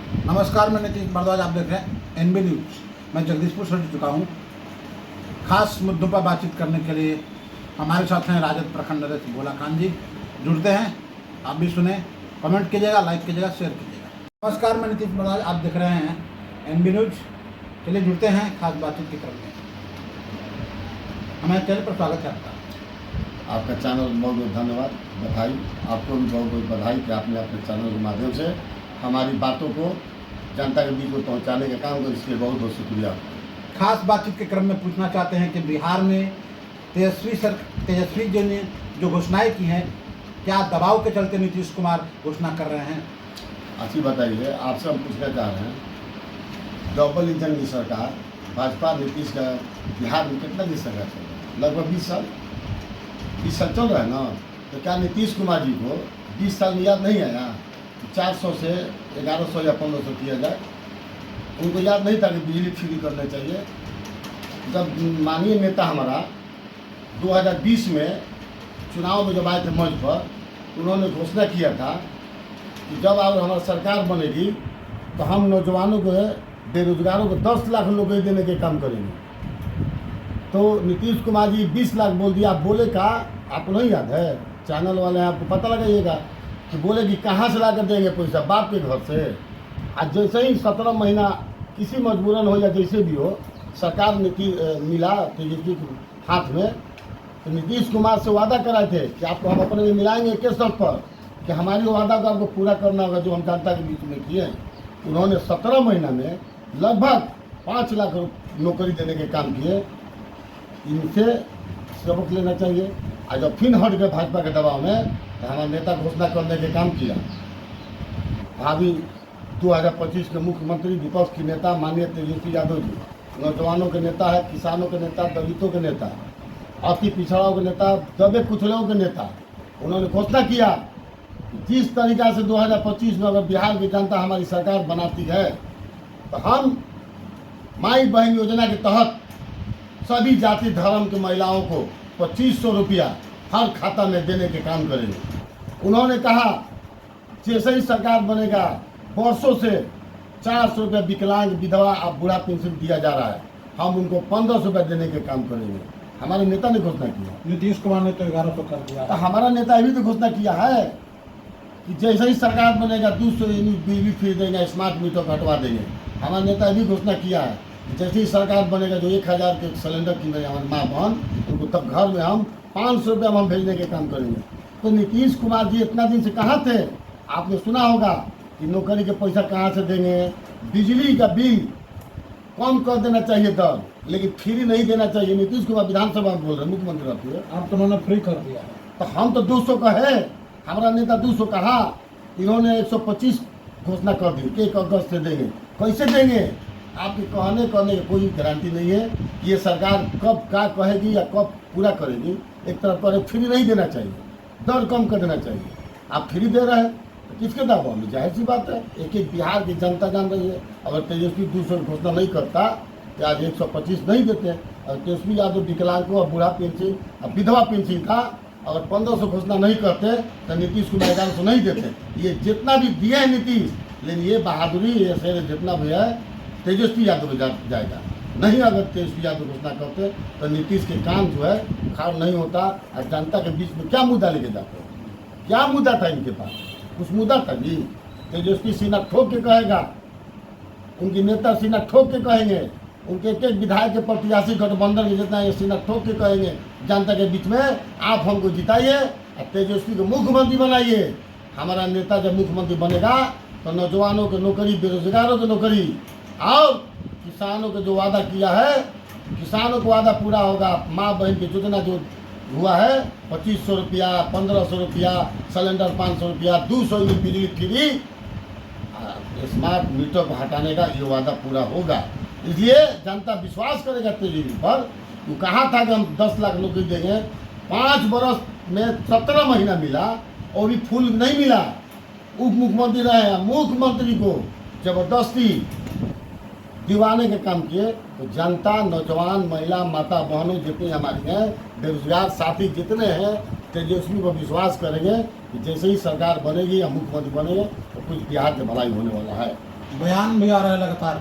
नमस्कार, मैं नीतीश भारद्वाज, आप देख रहे हैं एनबी न्यूज़। मैं जगदीशपुर से जुड़ चुका हूँ। खास मुद्दों पर बातचीत करने के लिए हमारे साथ हैं राजद प्रखंड अध्यक्ष भोला खान जी। जुड़ते हैं, आप भी सुने, कमेंट कीजिएगा, लाइक कीजिएगा, शेयर कीजिएगा। नमस्कार, मैं नीतीश भारद्वाज, आप देख रहे हैं एनबी न्यूज़। चलिए जुड़ते हैं खास बातचीत की तरफ में। हमारे चैनल पर स्वागत है आपका चैनल बहुत बहुत धन्यवाद, बधाई। आपको भी बहुत बहुत बधाई कि आपने अपने चैनल के माध्यम से हमारी बातों को जनता के बीच में पहुंचाने का काम करें, इसके लिए बहुत बहुत शुक्रिया। खास बातचीत के क्रम में पूछना चाहते हैं कि बिहार में तेजस्वी जी ने जो घोषणाएं की हैं, क्या दबाव के चलते नीतीश कुमार घोषणा कर रहे हैं? अच्छी बताइए, आपसे हम पूछना चाह रहे हैं, डबल इंजन की सरकार भाजपा नीतीश का बिहार में कितना दिन सरकार चल रहा है? लगभग 20 साल चल रहा है ना। तो क्या नीतीश कुमार जी को 20 साल में याद नहीं आया 400 से 1100 या 1500 किया जाए? उनको याद नहीं था कि बिजली फ्री करना चाहिए? जब माननीय नेता हमारा 2020 में चुनाव में जब आए थे मंच पर, उन्होंने घोषणा किया था कि जब अब हमारी सरकार बनेगी तो हम नौजवानों को, बेरोजगारों को 10 लाख नौकरी देने के काम करेंगे। तो नीतीश कुमार जी 20 लाख बोल दिया। आप बोले का आपको नहीं याद है? चैनल वाले हैं, आपको पता लगाइएगा कि बोले कि कहाँ से ला कर देंगे पैसा, बाप के घर से। आज जैसे ही 17 महीना किसी मजबूरन हो या जैसे भी हो, सरकार मिला तेजस्वी के हाथ में, तो नीतीश कुमार से वादा कराए थे कि आपको हम अपने में मिलाएंगे के शर्त पर कि हमारी वादा को आपको पूरा करना होगा जो हम जनता के बीच में किए। उन्होंने 17 महीना में लगभग 5 लाख नौकरी देने के काम किए। इनसे सबक लेना चाहिए। आज जब फिर हट गए भाजपा के दबाव में, तो हमारा नेता घोषणा करने के काम किया। भावी 2025 के मुख्यमंत्री, विपक्ष के नेता माननीय तेजस्वी यादव जी, नौजवानों के नेता है, किसानों के नेता, दलितों के नेता, अति पिछड़ों के नेता, दबे कुचलों के नेता। उन्होंने घोषणा किया कि जिस तरीका से 2025 में अगर बिहार की जनता हमारी सरकार बनाती है तो हम माई बहन योजना के तहत सभी जाति धर्म के महिलाओं को 2500 रुपया हर खाता में देने के काम करेंगे। उन्होंने कहा जैसे ही सरकार बनेगा वर्षों से 400 रुपये विकलांग, विधवा और बूढ़ा पेंशन दिया जा रहा है, हम उनको 1500 रुपये देने के काम करेंगे। हमारे नेता ने घोषणा किया। नीतीश कुमार ने तो 1100 कर दिया। तो हमारा नेता अभी तो घोषणा किया है कि जैसे ही सरकार बनेगा 200 यूनिट बिजली फ्री देंगे, स्मार्ट मीटर हटवा देंगे। हमारा नेता अभी घोषणा किया है जैसे ही सरकार बनेगा जो 1000 के सिलेंडर की हमारी माँ बहन, उनको तब घर में हम 500 रुपये हम भेजने के काम करेंगे। तो नीतीश कुमार जी इतना दिन से कहाँ थे? आपने सुना होगा कि नौकरी के पैसा कहाँ से देंगे, बिजली का बिल कम कर देना चाहिए दर, लेकिन फ्री नहीं देना चाहिए। नीतीश कुमार विधानसभा में बोल रहे, मुख्यमंत्री रहते हैं, आप तो उन्होंने फ्री कर दिया है। तो हम तो 200 का है, हमारा नेता 200 कहा, इन्होंने 125 घोषणा कर दी, 1 अगस्त से देंगे। कैसे देंगे? आपके कहने करने की कोई गारंटी नहीं है कि ये सरकार कब क्या कहेगी या कब पूरा करेगी। एक तरफ पर फ्री नहीं देना चाहिए, दर कम कर देना चाहिए। आप फ्री दे रहे हैं तो किसके दबाव में? जाहिर सी बात है, एक बिहार की जनता जान रही है। अगर तेजस्वी 200 घोषणा नहीं करता कि आज 125 नहीं देते, और तेजस्वी यादव विकलांगों और बूढ़ा पेंशन और विधवा पेंशन का अगर 1500 घोषणा नहीं करते तो नीतीश कुमार 1100 नहीं देते। ये जितना भी दिए है नीतीश, लेकिन ये बहादुरी, ये शेर जितना भी है तेजस्वी यादव में जाएगा। नहीं, अगर तेजस्वी यादव घोषणा करते तो नीतीश के काम जो है खार नहीं होता। और जनता के बीच में क्या मुद्दा लेके जाते हैं? क्या मुद्दा था इनके पास? कुछ मुद्दा था जी? तेजस्वी सीना ठोक के कहेगा, उनके नेता सीना ठोक के कहेंगे, उनके एक एक विधायक के प्रत्याशी गठबंधन के जितना ये सीना ठोक के कहेंगे जनता के बीच में, आप हमको जिताइए और तेजस्वी को मुख्यमंत्री बनाइए। हमारा नेता जब मुख्यमंत्री बनेगा तो नौजवानों की नौकरी, बेरोजगारों की नौकरी और किसानों को जो वादा किया है, किसानों को वादा पूरा होगा। माँ बहन की योजना जो हुआ है 2500 रुपया, 1500 रुपया, सिलेंडर 500 रुपया, 200 यूनिट बिजली फ्री, स्मार्ट मीटर को हटाने का ये वादा पूरा होगा। इसलिए जनता विश्वास करेगा तेजस्वी पर। वो कहा था कि हम 10 लाख नौकरी देंगे, 5 बरस में 17 महीना मिला और भी फुल नहीं मिला। उप मुख्यमंत्री रहे, मुख्यमंत्री को जबरदस्ती दिवाने के काम किए। तो जनता, नौजवान, महिला, माता बहनों जितनी हमारी हैं, बेरोजगार साथी जितने हैं, तेजस्वी पर विश्वास करेंगे कि जैसे ही सरकार बनेगी या मुख्यमंत्री बनेंगे तो कुछ बिहार की भलाई होने वाला है। बयान भी आ रहा है लगातार,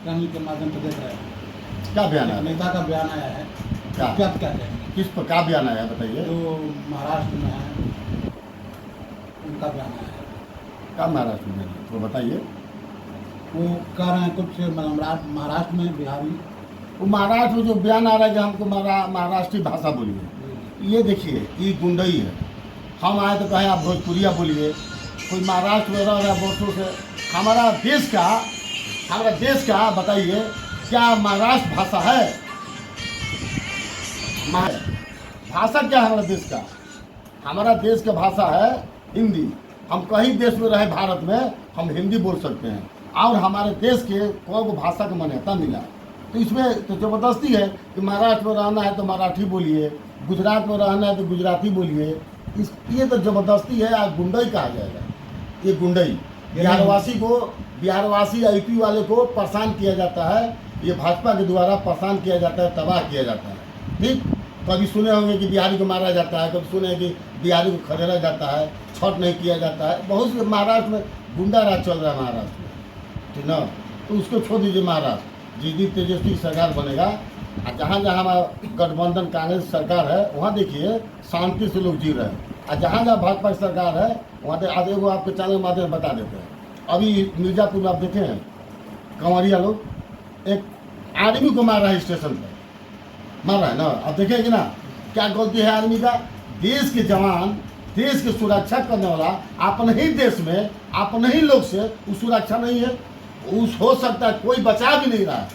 चैनल के माध्यम से देख रहे हैं। क्या बयान एक आया? नेता का बयान आया है, क्या? क्या क्या कहेंगे? किस पर क्या बयान आया बताइए? जो महाराष्ट्र में है उनका बयान आया है। क्या महाराष्ट्र में तो बताइए। वो कह रहे हैं कुछ मतलब महाराष्ट्र में बिहारी वो महाराष्ट्र में जो बयान आ रहा है कि हमको महाराष्ट्रीय भाषा बोलिए, ये देखिए ये गुंडई है। हम आए तो कहें आप भोजपुरिया बोलिए, कोई महाराष्ट्र में रह रहा है वर्षों से। हमारा देश का बताइए क्या महाराष्ट्र भाषा है? भाषा क्या है हमारा देश का? हमारा देश का भाषा है हिंदी। हम कहीं देश में रहे भारत में हम हिंदी बोल सकते हैं, और हमारे देश के कोई को भाषा की मान्यता मिला। तो इसमें तो ज़बरदस्ती है कि महाराष्ट्र में रहना है तो मराठी बोलिए, गुजरात में रहना है तो गुजराती बोलिए। ये तो ज़बरदस्ती है, आज गुंडई कहा जाएगा। ये गुंडई बिहारवासी या यूपी वाले को परेशान किया जाता है। ये भाजपा के द्वारा परेशान किया जाता है, तबाह किया जाता है। ठीक, कभी सुने होंगे कि बिहारी को मारा जाता है, कभी सुने कि बिहारी को खदेड़ा जाता है, छठ नहीं किया जाता है। बहुत से महाराष्ट्र में गुंडा राज चल रहा है महाराष्ट्र में, ठीक ना। तो उसको छोड़ दीजिए। महाराष्ट्र जिस दिन तेजस्वी सरकार बनेगा, और जहाँ जहाँ हमारा गठबंधन कांग्रेस सरकार है वहाँ देखिए शांति से लोग जी रहे हैं, और जहाँ जहाँ भाजपा की सरकार है वहाँ आज एगो आपके चैनल के माध्यम से बता देते हैं। अभी मिर्जापुर में आप देखे हैं कंवरिया लोग एक आदमी को मार रहा है, स्टेशन पर मार रहा है ना। आप देखें कि ना क्या गलती है आदमी का? देश के जवान, देश की सुरक्षा करने वाला अपने ही देश में अपने ही लोग से उस सुरक्षा नहीं है। उस हो सकता है कोई बचा भी नहीं रहा है,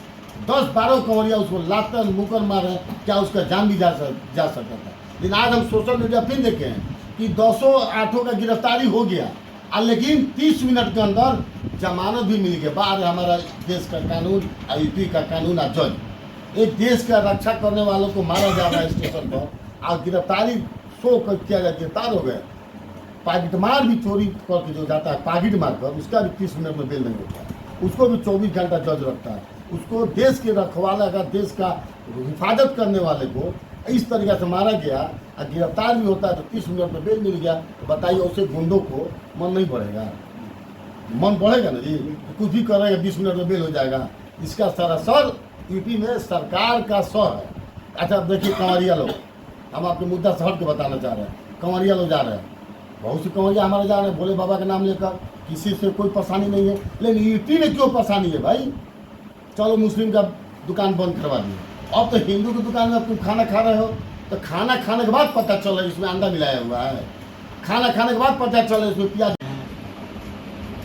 10-12 कंवरिया उसको लाते मुकर मारे, क्या उसका जान भी जा सकता था। लेकिन आज हम सोशल मीडिया फिर देखे हैं कि 208 का गिरफ्तारी हो गया, और लेकिन 30 मिनट के अंदर जमानत भी मिल गया। बाद हमारा देश का कानून और यूपी का कानून और जज, एक देश का रक्षा करने वालों को मारा जा रहा है स्टेशन पर, और गिरफ्तारी किया जाए, गिरफ्तार हो गए। पाकिट मार भी चोरी करके जो जाता है पाकिट मार कर, उसका भी 30 मिनट में बेल नहीं होता है, उसको भी 24 घंटा जज रखता है। उसको देश के रखवाला का, देश का हिफाजत करने वाले को इस तरीके से मारा गया और गिरफ्तार भी होता है तो 30 मिनट में बेल मिल गया। तो बताइए उसे गुंडों को मन नहीं बढ़ेगा? मन बढ़ेगा ना जी, कुछ भी करेगा 20 मिनट में बेल हो जाएगा। इसका सारा सर यूपी में सरकार का सर है। अच्छा अब देखिए कंवरिया लोग, हम आपके मुद्दा से हट के बताना चाह रहे हैं। कंवरिया लोग जा रहे हैं, बहुत सी कंवरिया हमारे जा रहे हैं भोले बाबा का नाम लेकर, किसी से कोई परेशानी नहीं है। लेकिन यूपी में क्यों परेशानी है भाई? चलो मुस्लिम का दुकान बंद करवा दिए, अब तो हिंदू की दुकान में अब तुम खाना खा रहे हो, तो खाना खाने के बाद पता चल रहा है इसमें अंडा मिलाया हुआ है। खाना खाने के बाद पता चल रहा है इसमें प्याज।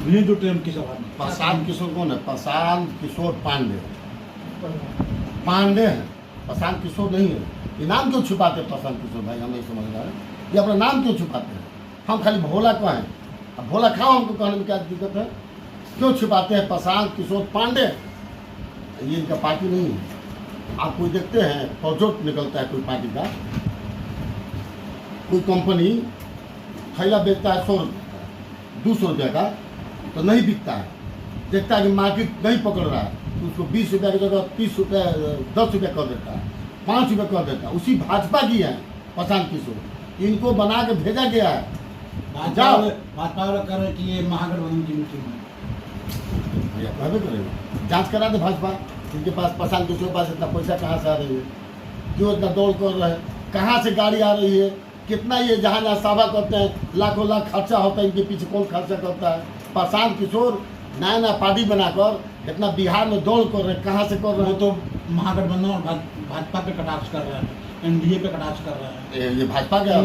नहीं जुटे उनकी सभा में। प्रशांत किशोर कौन है? प्रशांत किशोर पांडे हैं, प्रशांत किशोर नहीं है। ये नाम क्यों छुपाते हैं प्रशांत किशोर भाई? हम नहीं समझ रहे हैं ये अपना नाम क्यों छुपाते हैं। हम खाली भोला को हैं, अब भोला खाओ, हमको कहने में क्या दिक्कत है? क्यों छुपाते हैं प्रशांत किशोर पांडे? ये इनका पार्टी नहीं है। आप कोई देखते हैं प्रोजेक्ट निकलता है कोई पार्टी का, कोई कंपनी थैला बेचता है 100 रुपये 200 रुपये का, तो नहीं बिकता है। देखता है कि मार्केट नहीं पकड़ रहा है तो उसको 20 रुपये की जगह 30 रुपये 10 रुपये कर देता है, 5 रुपये कर देता है। उसी भाजपा की है प्रशांत किशोर, इनको बना के भेजा गया है। भाजपा वाले कह रहे हैं कि ये महागठबंधन की मीटिंग है। कहबे करेगा, जांच करा दे भाजपा, इनके पास प्रशांत किशोर के पास इतना पैसा कहाँ से आ रही है, क्यों इतना दौड़ कर रहे हैं, कहाँ से गाड़ी आ रही है, कितना ये जहाँ जहाँ सभा करते हैं लाखों लाख खर्चा होता है, इनके पीछे कौन खर्चा करता है? प्रशांत किशोर नया नया पार्टी बनाकर इतना बिहार में दौड़ कर रहे हैं, कहाँ से कर रहे वो हैं? तो महागठबंधन और भाजपा पे कटाक्ष कर रहे हैं, एनडीए पे कटाक्ष कर रहे हैं। ये भाजपा का,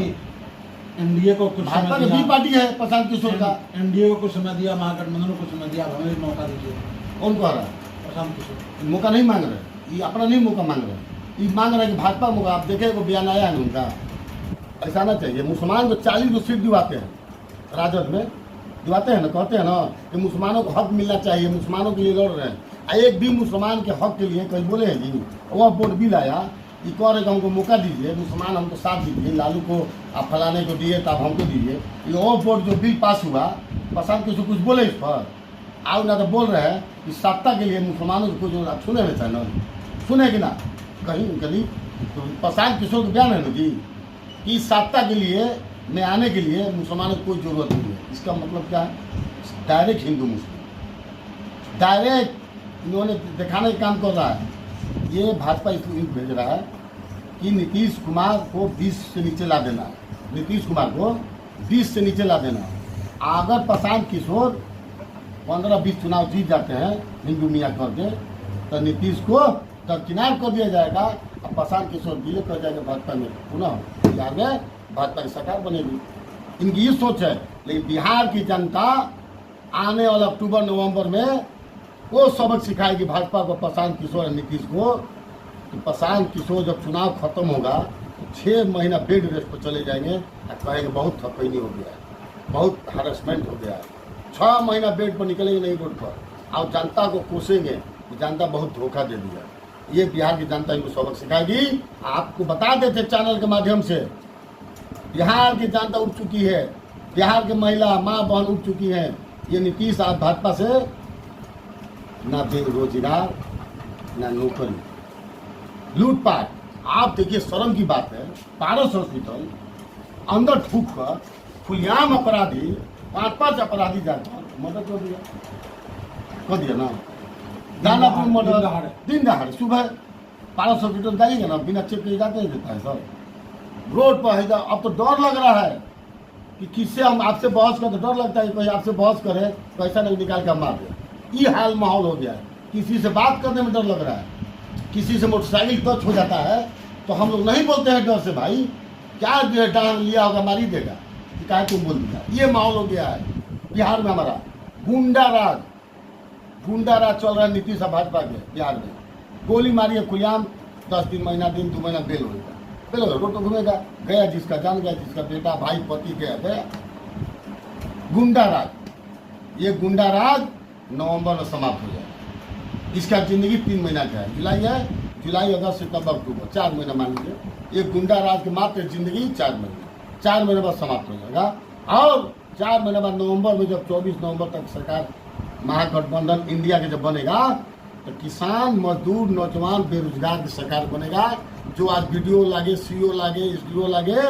एनडीए को कुछ भाजपा समय की दिया, भी पार्टी है प्रशांत किशोर का। एनडीए को कुछ समय दिया, महागठबंधन को कुछ समय दिया, हमें भी मौका दीजिए। कौन कह रहा है? प्रशांत किशोर मौका नहीं मांग रहे, ये अपना नहीं मौका मांग रहे, ये मांग रहे हैं कि भाजपा मौका। आप देखें वो बयान आया है उनका, ऐसा ना चाहिए। मुसलमान को 40 सीट दिवाते हैं, राजद में दिवाते हैं ना, कहते हैं ना कि मुसलमानों को हक मिलना चाहिए, मुसलमानों के लिए लड़ रहे हैं। एक भी मुसलमान के हक के लिए कहीं बोले हैं जी? वह बोर्ड बिल आया, ये कह रहे कि हमको मौका दीजिए, मुसलमान हमको साथ दीजिए, लालू को आप फलाने को दिए तो आप हमको दीजिए। ये वो बोर्ड जो बिल पास हुआ, प्रशांत किशोर कुछ बोले इस पर? आओ ना तो बोल रहे हैं कि सत्ता के लिए मुसलमानों को जो आप सुने ना चैनल सुने कि ना कहीं कहीं, तो प्रशांत किशोर का बयान है ना जी कि सत्ता के लिए में आने के लिए मुसलमानों को कोई ज़रूरत नहीं है। इसका मतलब क्या है? डायरेक्ट हिंदू मुस्लिम डायरेक्ट इन्होंने दिखाने का काम कर रहा है। ये भाजपा इसलिए भेज रहा है कि नीतीश कुमार को 20 से नीचे ला देना, नीतीश कुमार को 20 से नीचे ला देना। अगर प्रशांत किशोर 15-20 चुनाव जीत जाते हैं हिंदू मियाँ करके, तो नीतीश को दरकिनार कर दिया जाएगा और प्रशांत किशोर विलय कर जाएगा भाजपा में, पुनः बिहार में भाजपा की सरकार बनेगी। इनकी ये सोच है। लेकिन बिहार की जनता आने वाला अक्टूबर नवंबर में वो सबक सिखाएगी भाजपा को, प्रशांत किशोर और नीतीश को। तो प्रशांत किशोर जब चुनाव खत्म होगा तो 6 महीना बेड रेस्ट पर चले जाएंगे और कहेंगे बहुत थकैनी हो गया है, बहुत हरासमेंट हो गया है। 6 महीना बेड पर निकलेंगे नहीं रोड पर और जनता को कोसेंगे कि जनता बहुत धोखा दे दिया। ये बिहार की जनता इनको सबक सिखाएगी। आपको बता देते चैनल के माध्यम से, बिहार की जनता उठ चुकी है, बिहार की महिला माँ बहन उठ चुकी है। ये नीतीश आज भाजपा से ना बेरोजगार ना नौकरी, लूटपाट। आप देखिए शर्म की बात है, पारस हॉस्पिटल अंदर ठूक कर खुलेआम अपराधी 5-5 अपराधी जाकर मदद कर दिया ना। दानापुर मर्डर दिन दहाड़े सुबह पारस हॉस्पिटल जाइएगा ना, बिना चेक किए जाते ही देता है सर। रोड पर है। अब तो डर लग रहा है कि किससे हम आपसे बहस करें, तो डर लगता है कोई आपसे बहस करे तो ऐसा नहीं निकाल कर मार दे। ये हाल माहौल हो गया है। किसी से बात करने में डर लग रहा है, किसी से मोटरसाइकिल टच हो जाता है तो हम लोग नहीं बोलते हैं डर से, भाई क्या डांग लिया होगा मार ही देगा, क्या तुम बोल दिया। ये माहौल हो गया है बिहार में। हमारा गुंडा राज चल रहा है नीतीश और भाजपा के बिहार में। गोली मारिए खुलेआम, 10 दिन महीना दिन 2 महीना बेल होगा, बेल होगा, रोड तो घूमेगा। गया जिसका जान गया, जिसका बेटा भाई पति गया। गुंडा राज, ये गुंडा राज नवंबर में समाप्त हो जाएगा। इसका जिंदगी 3 महीना का है। जुलाई है, जुलाई अगस्त सितंबर अक्टूबर 4 महीना मान लीजिए। ये गुंडा राज की मात्र जिंदगी 4 महीने, 4 महीने बाद समाप्त हो जाएगा। और 4 महीने बाद नवंबर में जब 24 नवंबर तक सरकार महागठबंधन इंडिया के जब बनेगा तो किसान मजदूर नौजवान बेरोजगार की सरकार बनेगा। जो आज वीडियो लागे, सीओ लागे, एसडीओ लागे,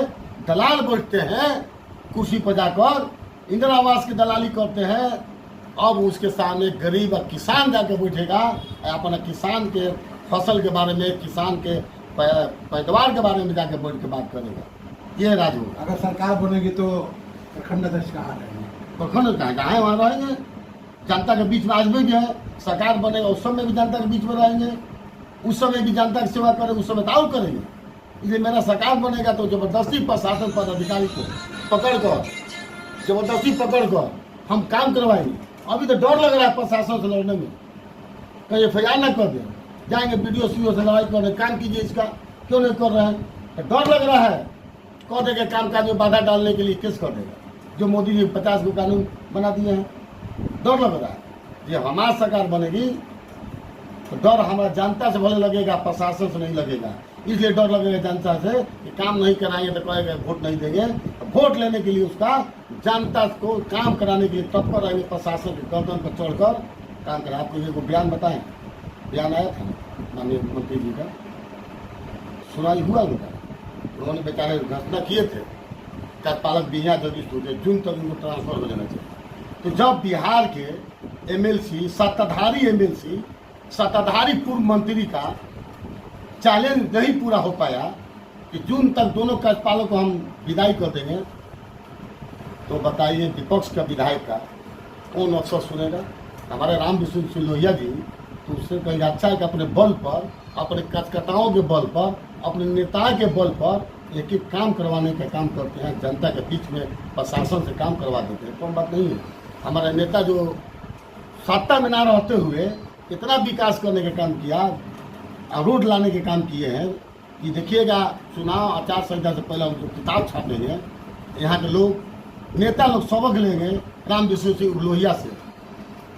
दलाल बैठते हैं कुर्सी पर जाकर, इंदिरा आवास की दलाली करते हैं। अब उसके सामने गरीब और किसान जाकर बैठेगा, अपना किसान के फसल के बारे में, किसान के पैदावार के बारे में जाकर बैठ के बात करेगा। ये राजू अगर सरकार बनेगी तो प्रखंड अध्यक्ष कहाँ रहेंगे? प्रखंड कहाँ है, वहाँ रहेंगे। जनता के बीच में आज भी है, सरकार बनेगा उस समय भी जनता के बीच में रहेंगे, उस समय भी जनता की सेवा करेंगे, उस समय तो और करेंगे। इसलिए मेरा सरकार बनेगा तो जबरदस्ती प्रशासन पदाधिकारी को पकड़कर, जबरदस्ती पकड़कर हम काम करवाएंगे। अभी तो डर लग रहा है प्रशासन से लड़ने में, कहीं एफआईआर न कर दे, जाएंगे वीडियो सीओ से लड़ाई करने, काम कीजिए इसका, क्यों नहीं कर रहे हैं? तो डर लग रहा है, कह देगा काम काज में बाधा डालने के लिए केस कर देगा, जो मोदी जी 50 को कानून बना दिए हैं। डर लग रहा है। ये हमारा सरकार बनेगी तो डर हमारा जनता से भले लगेगा, प्रशासन से नहीं लगेगा। इसलिए डर लगेगा जनता से कि काम नहीं कराएंगे तो कहेगा वोट नहीं देंगे। तो वोट लेने के लिए उसका जनता को काम कराने के लिए तत्पर रहेंगे, प्रशासन के गर्दन पर चढ़कर काम करा। आपको ये बयान बताएं, बयान आया था माननीय मुख्यमंत्री जी का, सुनाई हुआ उनका। उन्होंने बेचारे घोषणा किए थे कार्यपालक भी यहाँ जल्दी टूटे, जून तक उनको ट्रांसफर हो जाना चाहिए। तो जब बिहार के एमएलसी, सत्ताधारी एमएलसी, सत्ताधारी पूर्व मंत्री का चैलेंज नहीं पूरा हो पाया कि जून तक दोनों कार्यपालकों को हम विदाई कर देंगे, तो बताइए विपक्ष का विधायक का कौन अफसर सुनेगा? हमारे राम विष्णु सिंह जी तो उससे कहीं अच्छा है कि अपने बल पर, अपने कार्यकर्ताओं के बल पर, अपने नेता के बल पर एक एक काम करवाने का काम करते हैं, जनता के बीच में प्रशासन से काम करवा देते हैं। कौन बात नहीं है। हमारे नेता जो सत्ता में ना रहते हुए इतना विकास करने का काम किया, रोड लाने के काम किए हैं कि देखिएगा, चुनाव आचार संहिता से पहले उनको किताब छापेंगे, यहाँ के लोग नेता लोग सबक लेंगे राम विष्णु सिंह लोहिया से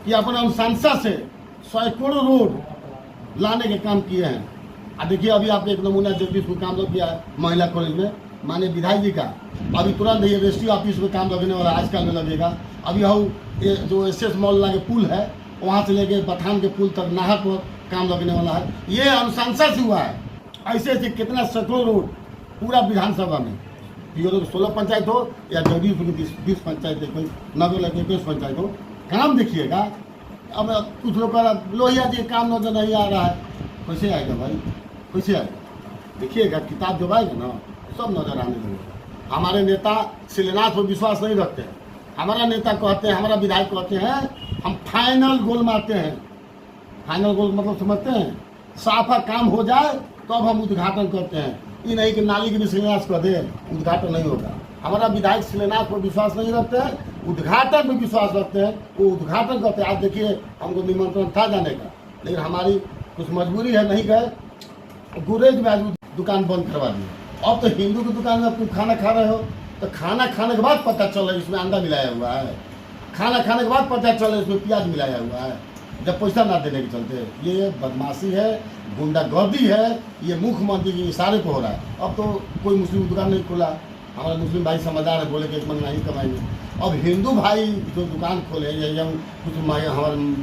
कि अपना उन सांसद से सैकड़ों रोड लाने के काम किए हैं। अब देखिए अभी आपको एक नमूना जगदीशपुर काम लग गया है महिला कॉलेज में, माननीय विधायक जी का। अभी तुरंत ये रजिस्ट्री ऑफिस में काम लगने वाला, आजकल में लगेगा। अभी हम ये जो एसएस मॉल के पुल है वहाँ से लेके पठान के पुल तक नाहर पर काम लगने वाला है। ये अनुशंसा से हुआ है। ऐसे ऐसे कितना सैकड़ों रोड पूरा विधानसभा में, पियोरो 16 पंचायत हो या जगदीशपुर की 20 पंचायत, कोई नगर लगे 21 पंचायत हो, काम देखिएगा अब कुछ लोग कह रहा लोहिया जी काम नजर नहीं आ रहा है, कैसे आएगा भाई, कैसे आएगा? देखिएगा किताब जब आएगा ना सब नजर आने लगेगा। हमारे नेता शिलान्यास पर विश्वास नहीं रखते हैं। हमारा नेता कहते हैं, हमारा विधायक कहते हैं हम फाइनल गोल मारते हैं। फाइनल गोल मतलब समझते हैं, साफा काम हो जाए तो अब हम उद्घाटन करते हैं। ये नहीं कि नाली की भी शिलान्यास कर दे, उद्घाटन नहीं होगा। हमारा विधायक शिलान्यास पर विश्वास नहीं रखते हैं, उद्घाटन में विश्वास रखते हैं, वो उद्घाटन करते हैं। आज देखिए हमको निमंत्रण था जाने का, लेकिन हमारी कुछ मजबूरी है, नहीं गए। गुरेज में आज दुकान बंद करवा दी। अब तो हिंदू की दुकान में तुम खाना खा रहे हो तो खाना खाने के बाद पता चल रहा है इसमें अंडा मिलाया हुआ है, खाना खाने के बाद पता चल रहा है इसमें प्याज मिलाया हुआ है, जब पैसा ना देने के चलते। ये बदमाशी है, गुंडागर्दी है, ये मुख्यमंत्री के इशारे पर हो रहा है। अब तो कोई मुस्लिम दुकान नहीं खुला, हमारे मुस्लिम भाई समझदार है, बोले कि एक महीना नहीं कमाएंगे। अब हिंदू भाई जो दुकान खोले या कुछ हमारे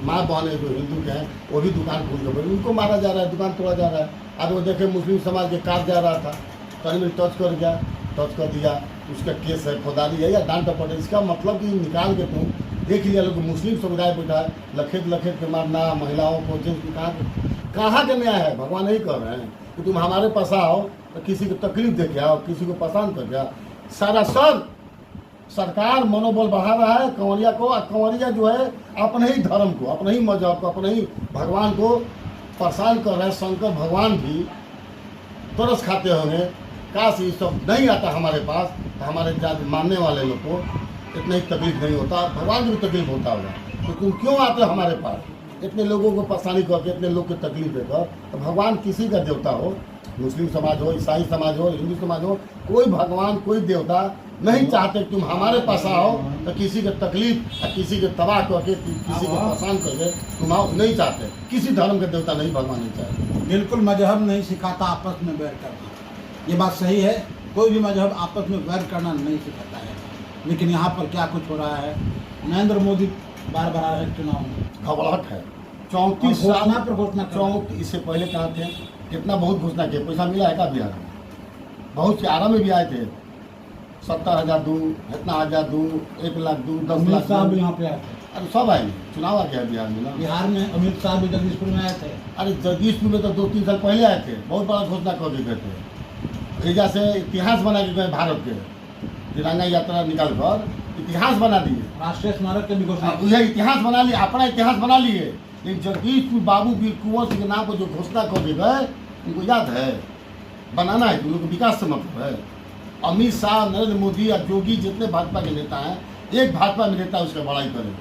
माँ बहन जो हिंदू के हैं वो भी दुकान खोल के उनको मारा जा रहा है, दुकान तोड़ा जा रहा है। अब वो देखे मुस्लिम समाज के काट जा रहा था, करीब टच कर गया, टच कर दिया, उसका केस है, फौजदारी है या डांट पड़े। इसका मतलब कि निकाल के तुम देख लिया लोग मुस्लिम समुदाय बैठा है, लखेत लखेत के मारना, महिलाओं को जेंट्स को कहाँ के न्याय है? भगवान नहीं कर रहे हैं कि तुम हमारे पास आओ तो किसी को तकलीफ दे के आओ, किसी को पसंद कर गया। सारा सरकार मनोबल बढ़ा रहा है कंवरिया को, और कंवरिया जो है अपने ही धर्म को, अपने ही मजहब को, अपने ही भगवान को परेशान कर रहे हैं। शंकर भगवान भी तरस खाते होंगे, काश ये सब नहीं आता हमारे पास तो हमारे जात मानने वाले लोग को इतना ही तकलीफ नहीं होता, भगवान को भी तकलीफ होता होगा। तो तुम क्यों आते हो हमारे पास इतने लोगों को परेशानी करके, इतने लोग को तकलीफ देकर? तो भगवान किसी का देवता हो, मुस्लिम समाज हो, ईसाई समाज हो, हिंदू समाज हो, कोई भगवान कोई देवता नहीं चाहते तुम हमारे पास आओ तो किसी के तकलीफ या किसी के तबाह करके, किसी को परेशान करके तुम आओ, नहीं चाहते। किसी धर्म के देवता नहीं, भगवान नहीं चाहते। बिल्कुल मजहब नहीं सिखाता आपस में वैर करना, ये बात सही है। कोई भी मजहब आपस में वैर करना नहीं सिखाता है। लेकिन यहाँ पर क्या कुछ हो रहा है, नरेंद्र मोदी बार बार आ रहे चुनाव में, घबराहट है। 34 साल पर घोषणा 34 इससे पहले कहाँ थे? कितना बहुत घोषणा किया, पैसा मिला है क्या बिहार में? बहुत से आरा में भी आए थे, 70,000 दूँ, इतना हजार दूँ, 1 लाख दूँ, 10 लाख भी यहाँ पे आए थे। अरे सब आएंगे, चुनाव आ गया बिहार में ना। बिहार में अमित शाह भी जगदीशपुर में आए थे। अरे जगदीशपुर में तो 2-3 साल पहले आए थे, बहुत बड़ा घोषणा कर के गए थे। एजा से इतिहास बना के गए, भारत के तिरंगा यात्रा निकाल कर इतिहास बना दिए, राष्ट्रीय स्मारक के भी घोषणा यह इतिहास बना लिए, अपना इतिहास बना लिए। लेकिन जगदीशपुर बाबू वीर कुंवर सिंह के नाम पर जो घोषणा कर के गए, उनको याद है? बनाना है, तुम लोग को विकास से मतलब है। अमित शाह, नरेंद्र मोदी या योगी जितने भाजपा के नेता हैं, एक भाजपा में नेता उसका बड़ाई करें।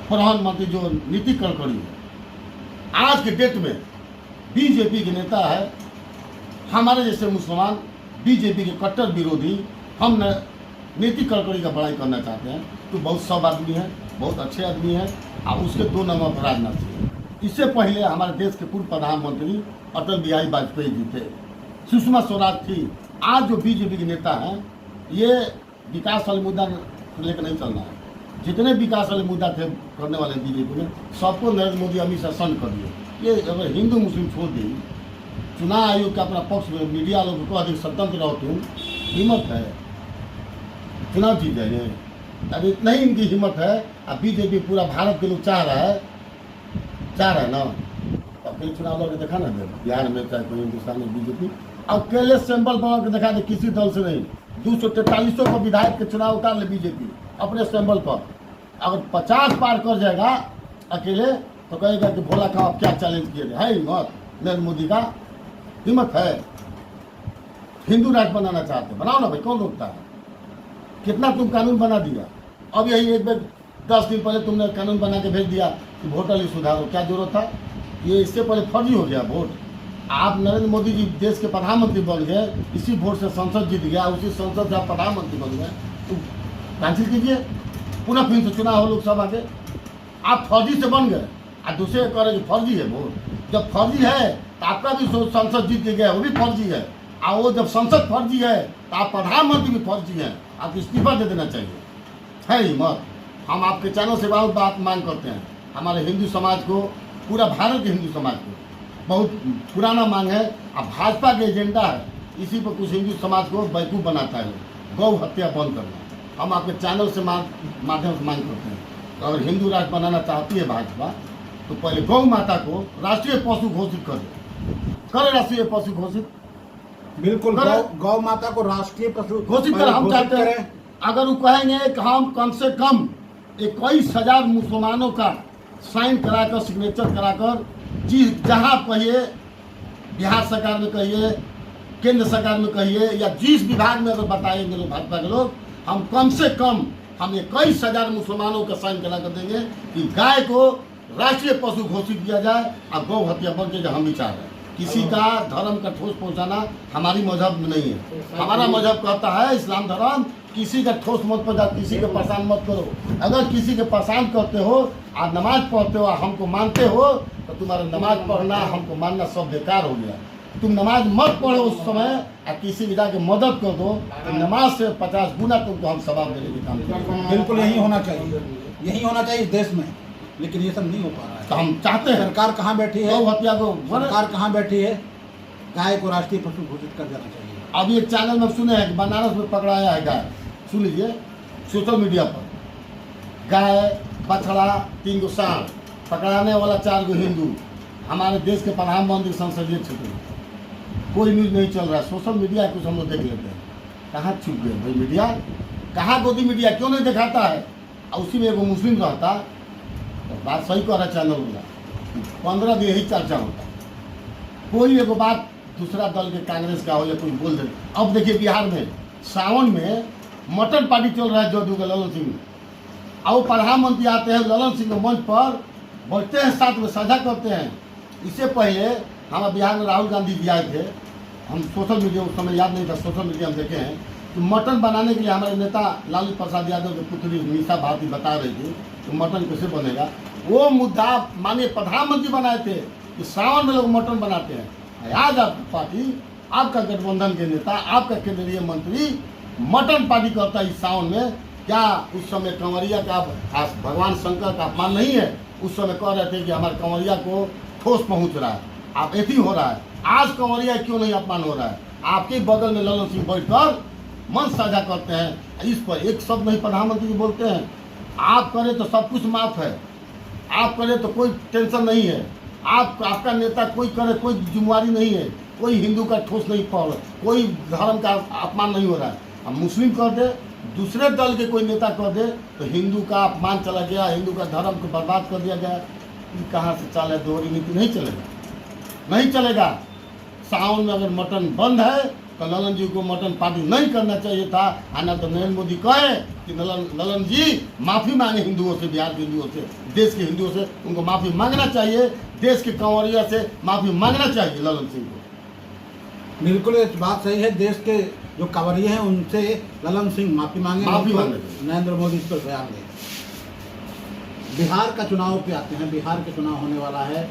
प्रधानमंत्री जो नीति गडकरी है, आज के डेट में बीजेपी के नेता है, हमारे जैसे मुसलमान बीजेपी के कट्टर विरोधी, हम नीति गडकरी का बड़ाई करना चाहते हैं। तो बहुत सब आदमी है, बहुत अच्छे आदमी हैं, और उसके 2 नंबर पर राजनाथ सिंह। इससे पहले हमारे देश के पूर्व प्रधानमंत्री अटल बिहारी वाजपेयी जी थे, सुषमा स्वराज थी। आज जो बीजेपी के नेता हैं, ये विकास वाले मुद्दा लेकर नहीं चलना है। जितने विकास वाले मुद्दा थे करने वाले बीजेपी में, सबको नरेंद्र मोदी अमित शाह संग कर दिए। ये अगर हिंदू मुस्लिम छोड़ दी, चुनाव आयोग का अपना पक्ष में मीडिया लोगों को अधिक स्वतंत्र रहो, तुम हिम्मत है चुनाव जीत जाएंगे। अब इतना ही इनकी हिम्मत है। अब बीजेपी पूरा भारत के लोग चाह रहा है ना, तो फिर चुनाव लड़ के देखा ना दे बिहार में, चाहे कोई हिंदुस्तान में बीजेपी अकेले सैंपल बना के दिखा दे, किसी दल से नहीं। 243 को विधायक के चुनाव उतार ले बीजेपी अपने सैंपल पर। अगर 50 पार कर जाएगा अकेले तो कहेगा कि भोला का आप क्या चैलेंज किए है? हिम्मत नरेंद्र मोदी का हिम्मत है। हिंदू राष्ट्र बनाना चाहते, बनाओ ना भाई, कौन रोकता है? कितना तुम कानून बना दिया। अब यही एक बार 10 दिन पहले तुमने कानून बना के भेज दिया कि वोटर लिस्ट सुधारो, क्या जरूरत था? ये इससे पहले फर्जी हो गया वोट। आप नरेंद्र मोदी जी देश के प्रधानमंत्री बन गए, इसी वोट से संसद जीत गया, उसी संसद से आप प्रधानमंत्री बन गए, तो कैंसिल कीजिए, पुनः फिर से चुनाव हो लोकसभा के। आप फर्जी से बन गए और दूसरे कह रहे कि फर्जी है वोट। जब फर्जी है तो आपका भी संसद जीत के गया, वो भी फर्जी है। और वो जब संसद फर्जी है तो आप प्रधानमंत्री भी फर्जी हैं, आपको इस्तीफा दे देना चाहिए। है हिम्मत। हम आपके चैनल से बहुत बात मांग करते हैं, हमारे हिंदू समाज को, पूरा भारत के हिंदू समाज को बहुत पुराना मांग है। अब भाजपा के एजेंडा है, इसी पर कुछ हिंदू समाज को बेवकूफ़ बनाता है, गौ हत्या बंद करना। हम आपके चैनल से माध्यम से मांग करते हैं अगर हिंदू राष्ट्र बनाना चाहती है भाजपा तो पहले गौ माता को राष्ट्रीय पशु घोषित कर दे, करे राष्ट्रीय पशु घोषित, बिल्कुल करे। गौ माता को राष्ट्रीय पशु घोषित कर। हम चाहते हैं अगर वो कहेंगे कि हम कम से कम 21,000 मुसलमानों का साइन कराकर, सिग्नेचर कराकर, जिस जहाँ कहिए, बिहार सरकार में कहिए, केंद्र सरकार में कहिए, या जिस विभाग में अगर बताएंगे लोग भाजपा के लोग, हम कम से कम हम 21,000 मुसलमानों का साइन करा कर देंगे कि गाय को राष्ट्रीय पशु घोषित किया जाए और गौ हत्या बन के जो हम विचार है। किसी का धर्म का ठोस पहुंचाना हमारी मजहब में नहीं है। हमारा मजहब कहता है, इस्लाम धर्म, किसी का ठोस मत पहुंचा, किसी के परेशान मत करो। अगर किसी के परेशान करते हो और नमाज पढ़ते हो, हमको मानते हो, तो तुम्हारा नमाज पढ़ना, हमको मानना सब बेकार हो गया। तुम नमाज मत पढ़ो उस समय और किसी भी जाके मदद कर दो, तो नमाज से 50 गुना तुमको हम सवाब देने के काम करेंगे। बिल्कुल यही होना चाहिए, यही होना चाहिए इस देश में, लेकिन ये सब नहीं हो पा रहा है। तो हम चाहते हैं सरकार कहाँ बैठी है, गौ हत्या को, सरकार कहाँ बैठी है, गाय को राष्ट्रीय पशु घोषित कर देना चाहिए। अभी एक चैनल में सुने हैं कि बनारस में पकड़ाया है गाय, सुन लीजिए सोशल मीडिया पर, गाय, बछड़ा, 3 गो सांड, पकड़ाने वाला 4 गो हिंदू, हमारे देश के प्रधानमंत्री संसदीय क्षेत्र में। कोई न्यूज़ नहीं चल रहा है, सोशल मीडिया कुछ हम लोग देख लेते हैं। कहाँ छुप गए भाई मीडिया, कहाँ गोदी मीडिया, क्यों नहीं दिखाता है? और उसी में एगो मुस्लिम रहता, तो बात सही कह रहा है चैनल वाला, 15 दिन यही चर्चा होता, कोई एगो बात दूसरा दल के कांग्रेस का हो या कोई बोल दे। अब देखिए बिहार में सावन में मटन पार्टी चल रहा है जदयू का ललन सिंह, और प्रधानमंत्री आते हैं ललन सिंह के मंच पर, बैठते हैं, साथ में साझा करते हैं। इससे पहले हमारे बिहार में राहुल गांधी जी आए थे, हम सोशल मीडिया, उस समय याद नहीं था, सोशल मीडिया हम देखे हैं कि मटन बनाने के लिए हमारे नेता लालू प्रसाद यादव की पुत्री मीसा भारती बता रही थी कि मटन कैसे बनेगा। वो मुद्दा माननीय प्रधानमंत्री बनाए थे कि सावन में लोग मटन बनाते हैं। आज आपकी पार्टी, आपका गठबंधन के नेता, आपका केंद्रीय मंत्री मटन पार्टी करता है इस सावन में। क्या उस समय कंवरिया का, भगवान शंकर का अपमान नहीं है? उस समय कह रहे थे कि हमारे कंवरिया को ठोस पहुंच रहा है, आप ऐसी हो रहा है। आज कंवरिया क्यों नहीं अपमान हो रहा है? आपके बगल में ललन सिंह बैठकर मन साझा करते हैं, इस पर एक शब्द नहीं प्रधानमंत्री जी बोलते हैं। आप करें तो सब कुछ माफ है, आप करें तो कोई टेंशन नहीं है, आपका नेता कोई करे कोई जिम्मेवारी नहीं है, कोई हिंदू का ठोस नहीं पड़, कोई धर्म का अपमान नहीं हो रहा है। अब मुस्लिम कर दे, दूसरे दल के कोई नेता कर दे तो हिंदू का अपमान चला गया, हिंदू का धर्म को बर्बाद कर दिया गया। ये कहाँ से चले? दोहरी नीति नहीं चलेगा, नहीं चलेगा। सावन में अगर मटन बंद है तो ललन जी को मटन पार्टी नहीं करना चाहिए था। आना तो नरेंद्र मोदी कहे कि ललन जी माफ़ी मांगे हिंदुओं से, बिहार के हिंदुओं से, देश के हिंदुओं से, उनको माफ़ी मांगना चाहिए, देश के कंवरिया से माफ़ी मांगना चाहिए ललन सिंह को। बिल्कुल ये बात सही है, देश के जो कंवरिया हैं उनसे ललन सिंह माफ़ी मांगे, नरेंद्र मोदी इस पर बयान दें। बिहार का चुनाव पे आते हैं, बिहार के चुनाव होने वाला है।